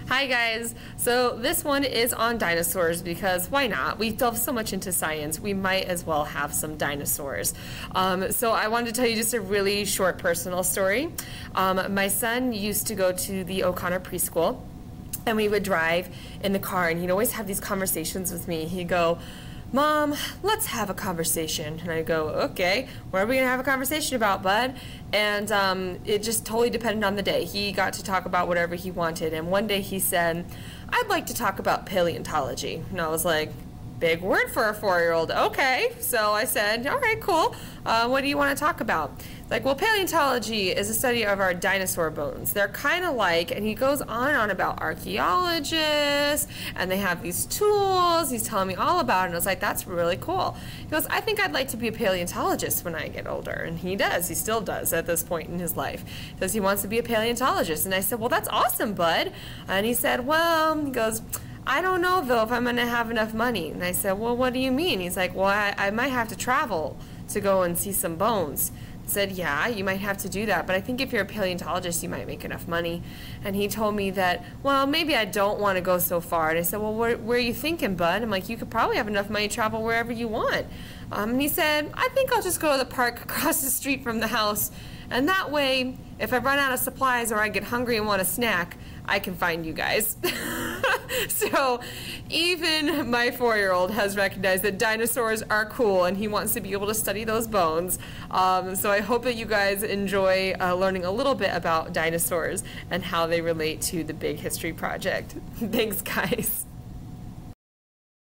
Hi guys! So this one is on dinosaurs because why not? We delve so much into science, we might as well have some dinosaurs. So I wanted to tell you just a really short personal story. My son used to go to the O'Connor preschool, and we would drive in the car, and he'd always have these conversations with me. He'd go, "Mom, let's have a conversation." And I go, "Okay, what are we gonna have a conversation about, bud?" And it just totally depended on the day. He got to talk about whatever he wanted. And one day he said, "I'd like to talk about paleontology." And I was like, big word for a 4-year-old. Okay. So I said, "All right, cool. What do you want to talk about?" Like, well, paleontology is a study of our dinosaur bones. They're kind of like, and he goes on and on about archaeologists, and they have these tools. He's telling me all about it, and I was like, that's really cool. He goes, "I think I'd like to be a paleontologist when I get older." And he does. He still does at this point in his life. He says he wants to be a paleontologist. And I said, "Well, that's awesome, bud." And he said, "Well," he goes, "I don't know, though, if I'm going to have enough money." And I said, "Well, what do you mean?" He's like, "Well, I might have to travel to go and see some bones." I said, "Yeah, you might have to do that, but I think if you're a paleontologist, you might make enough money." And he told me that, "Well, maybe I don't want to go so far." And I said, "Well, where are you thinking, bud?" I'm like, "You could probably have enough money to travel wherever you want." And he said, "I think I'll just go to the park across the street from the house, and that way, if I run out of supplies or I get hungry and want a snack, I can find you guys." So even my 4-year-old has recognized that dinosaurs are cool, and he wants to be able to study those bones. So I hope that you guys enjoy learning a little bit about dinosaurs and how they relate to the big history project. Thanks, guys.